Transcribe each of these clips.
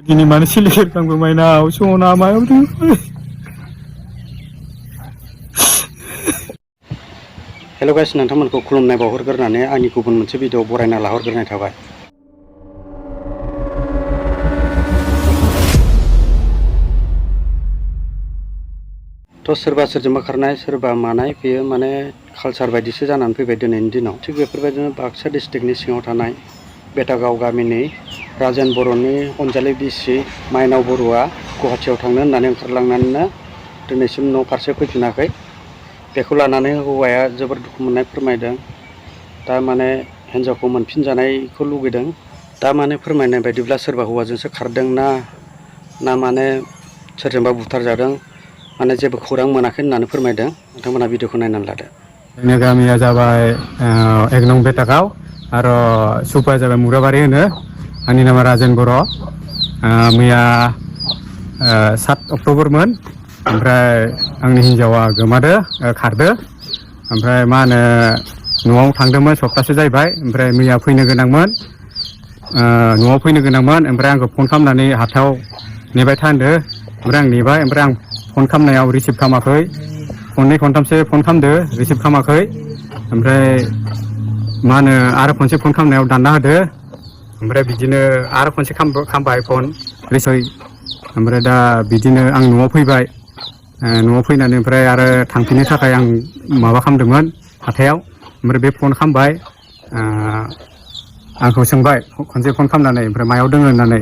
Gini mana sih lihat kang pemain nào semua nama itu. Hello guys, नोंथांमोनखौ खुलुमनाय बावहरग्रोनानै आंनि गुबुन मोनसे भिडिअ बरायना लाहरग्रोनाय थाबाय। थ' सोरबा सोरजोंबा खारनाय सोरबा मानाय बेयो माने कालचार बायदिसो जानानै फैबाय दिनैनि दिनाव। थिग बेफोरबायदिनो बाक्सा डिस्ट्रिक्टनि सिङाव थानाय बेटागाव गामिनि राजेन बर'नि अनजालि बिसि माइनाव बर'आ गुवाहाटियाव थांनो होननानै ओंखारलांनानैनो दिनैसिम न' फारसे फैफिनाखै। बेखौ लानानै हौवाया जोबोर दुखु मोननाय फोरमायदों। दा माने हिन्जावखौ मोनफिनजानायखौ लुगैदों। दा माने फोरमायनाय बायदिब्ला सोरबा हौवाजोंसो खारदों ना माने सोरजोंबा बुथारजादों माने जेबो खौरां मोनाखै होननानै फोरमायदों। नोंथांमोना भिडिअखौ नायनानै लादो। जोंनि गामिया जाबाय 1 नं बेटागाव आरो सुपा जाबाय मुराबारि होनो। आंनि नामा राजेन बर'। मैया 7 अक्ट'बरमोन। ओमफ्राय आंनि हिन्जावा गोमादो खारदो। ओमफ्राय मा होनो न'आव थांदोंमोन सप्तासे जाहैबाय। ओमफ्राय मैया फैनो गोनांमोन। न'आव फैनो गोनांमोन। ओमफ्राय आंखौ फन खालामनानै हाथायाव नेबाय था होनदो। ओमफ्राय आं नेबाय। ओमफ्राय आं फन खालामनायाव रिसिभ खालामाखै। खननै खनथामसो फन खालामदो रिसिभ खालामाखै। ओमफ्राय मा होनो आरो खनसे फन खालामनायाव दानना होदो। ओमफ्राय बिदिनो आरो खनसे खालामबाय फन रिसय। ओमफ्राय दा बिदिनो आं न'आव फैबाय। न'आव फैनानै ओमफ्राय आरो थांफिननो थाखाय आं माबा खालामदोंमोन हाथायाव। ओमफ्राय बे फन खालामबाय। आंखौ सोंबाय खनसे फन खालामनानै ओमफ्राय मायाव दोङो होननानै।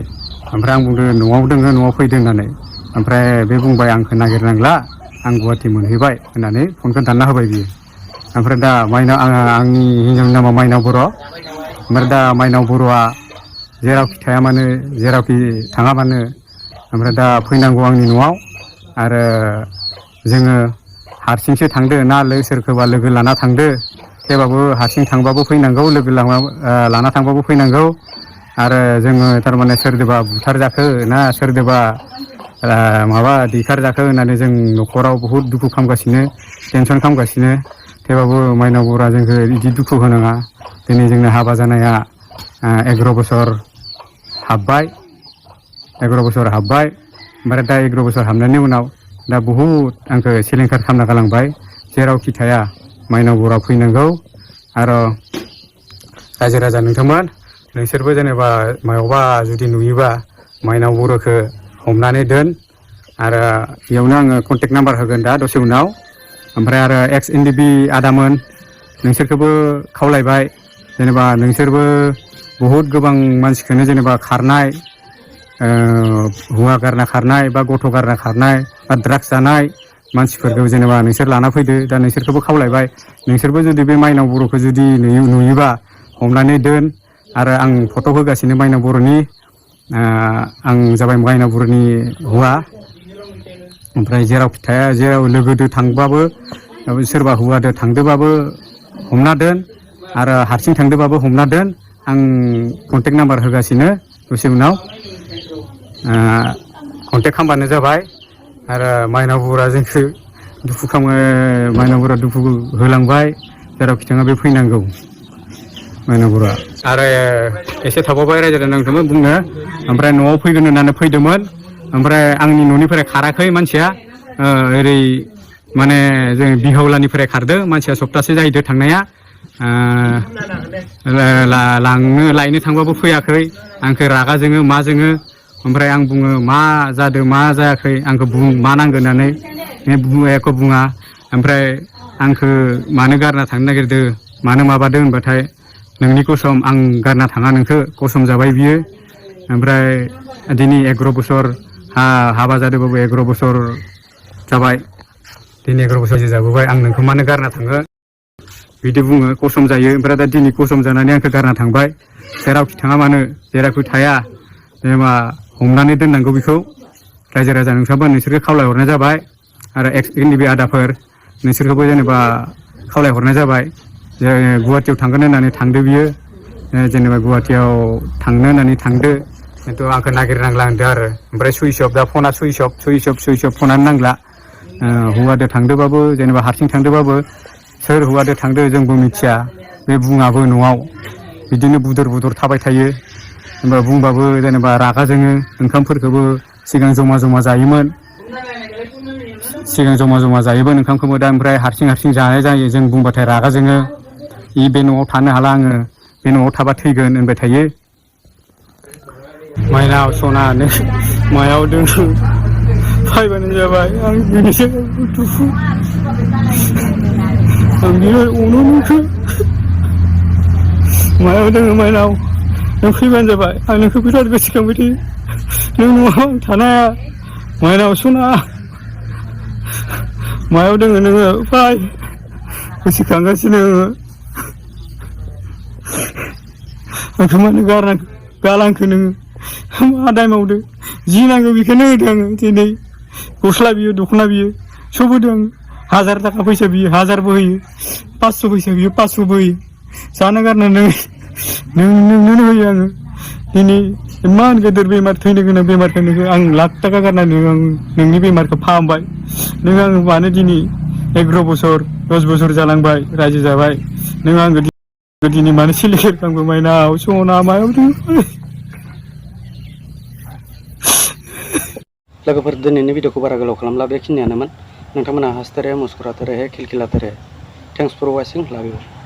ओमफ्राय आं बुंदों न'आव दोङो न'आव फैदो होननानै। ओमफ्राय बे बुंबाय आंखौ नागिरनांला आं गुवाहाटि मोनहैबाय होननानै फनखौ दानना होबाय बियो। ओमफ्राय दा आंनि हिन्जावनि नामा माइनाव बर'। ओमफ्राय दा माइनाव बर'आ जेरावखि थाया मानो जेरावखि थाङा मानो ओमफ्राय दा फैनांगौ आंनि न'आव। आरो जोङो हारसिंसो थांदो ना सोरखौबा लोगो लाना थांदो। थेवबाबो हारसिं थांबाबो फैनांगौ लोगो लाना थांबाबो फैनांगौ। आरो जोङो थारमाने सोरदोबा बुथारजाखो ना सोरदोबा माबा दिखार जाखो होननानै जों न'खराव बहुद दुखु खालामगासिनो टेनसन खालामगासिनो। थेवबाबो माइनाव बर'आ जोंखौ बिदि दुखु होनाङा। दिनै जोंनो हाबा जानाया 11 बोसोर हाबबाय। 11 बोसोर हाबबाय। ओमफ्राय दा 11 बोसोर हाबनायनि उनाव दा बहुद आंखौ सिलिंखार खालामना गालांबाय। जेरावखि थाया माइनाव बर'आ फैनांगौ। आरो रायजो राजा नोंथांमोन नोंसोरबो जेनेबा मायावबा जुदि नुयोबा माइनाव बर'खौ हमनानै दोन। आरो बेयावनो आङो कन्टेक्ट नाम्बार होगोन दा दसे उनाव। ओमफ्राय आरो एक्स NDB आदामोन नोंसोरखौबो खावलायबाय। जेनेबा नोंसोरबो बहुद गोबां मानसिखौनो जेनेबा खारनाय हुवा गारना खारनाय बा गथ' गारना खारनाय बा ड्राग्स जानाय मानसिफोरखौ जेनेबा नोंसोर लाना फैदो। दा नोंसोरखौबो खावलायबाय नोंसोरबो जुदि बे माइनाव बर'खौ जुदि नुयोबा हमनानै दोन। आरो आं फट' होगासिनो माइनाव बर'नि। आं जाबाय माइनाव बर'नि हौवा। ओमफ्राय जेरावखि थाया जेराव लोगोदो थांबाबो सोरबा हौवादो थांदोबाबो हमना दोन। आरो हारसिं थांदोबाबो हमना दोन। आं कन्टेक्ट नाम्बार होगासिनो दसे उनाव कन्टेक्ट खालामबानो जाबाय। आरो माइनाव बर'आ जोंखौ दुखु खालामो। माइनाव बर'आ दुखु होलांबाय। जेरावखि थाङा बे फैनांगौ माइनाव बर'आ। आरो एसे थाबावबाय रायजो राजाखौबो बुंनो। ओमफ्राय न'आव फैगोन होननानै फैदोंमोन। ओमफ्राय आंनि न'निफ्राय खाराखै मानसिया। ओरै माने जों बिहावलानिफ्राय खारदो मानसिया सप्तासे जाहैदो थांनाया। लायनो थांबाबो फैयाखै। आंखौ रागा जोङो मा जोङो। ओमफ्राय आं बुङो मा जादों मा जायाखै आंखौ मा नांगोन होननानै एख' बुङा। ओमफ्राय आंखौ मानो गारना थांनो नागिरदो मानो माबादो होनबाथाय नोंनि कसम आं गारना थाङा नोंखौ कसम जाबाय बियो। ओमफ्राय दिनै 11 बोसोर हाबा जादोंबाबो 11 बोसोर जाबाय। दिनै 11 बोसोर जाबोबाय आं नोंखौ मानो गारना थांगोन बिदि बुङो कसम जायो। ओमफ्राय दा दिनै कसम जानानै आंखौ गारना थांबाय। जेरावखि थाङा मानो जेरावखि थाया जेनेबा हमनानै दोननांगौ बेखौ। रायजो राजा नोंथांबा नोंसोरखौ खावलायहरनाय जाबाय। आरो एक्स NDB आदाफोर नोंसोरखौबो जेनेबा खावलायहरनाय जाबाय। गुवाहाटियाव थांगोन होननानै थांदो बियो। जेनेबा गुवाहाटियाव थांनो होननानै थांदो खिन्थु आंखौ नागिरनांला होनदो आरो। ओमफ्राय सुइस अफ दा फना सुइस अफ फनानो नांला। हौवादो थांदोबाबो जेनेबा हारसिं थांदोबाबो सोर हौवादो थांदो जोंबो मिथिया। बे बुङाबो न'आव बिदिनो बुदर बुदर थाबाय थायो। जेनेबा बुंबाबो जेनेबा रागा जोङो ओंखामफोरखौबो सिगां जमा जमा जायोमोन ओंखामखौबो दा ओमफ्राय हारसिं जानाय जायो जों बुंबाथाय रागा जोङो बे न'आव थानो हाला आङो बे न'आव थाबा थैगोन होनबाय थायो माइनाव सना मायाव दोङो फायबानो जाबाय आं बेनोसै दुखु आं बियो अनो नोंखौ मायाव दोङो माइनाव नों फैबानो जाबाय आं नोंखौ बिराद गोसोखांबाय थायो नों न'आव आं थानो हाया माइनाव सना मायाव दोङो नोङो फै गोसोखांगासिनो आंखौ मानो गालांखो नोङो मा दाय मावदो जि नांगौ बेखौनो होदों आङो दिनै गस्ला बियो दख'ना बियो सब होदों आङो 1000 थाखा फैसा बियो 1000बो होयो 500 फैसा बियो 500बो होयो जानो गारनानै नोंनो होयो आङो दिनै इमान गेदेर बेमार थैनो गोनां बेमारखौ नोङो आं लाख थाखा गारनानै आं नोंनि बेमारखौ फाहामबाय नों आं मानो दिनै 11 बोसोर 10 बोसोर जालांबाय रायजो जाबाय नों आंखौ दिनै मानो सिलिखेर खालामखो माइनाव सना मायाव दङ लोगोफोर दिनैनि भिडिअखौ बारा गोलाव खालामला बेखिनियानोमोन नोंथांमोना हासथारे मुस्कुराथारे खिलखिलाथारे थेंक्स फर वाचिं लाभ इउ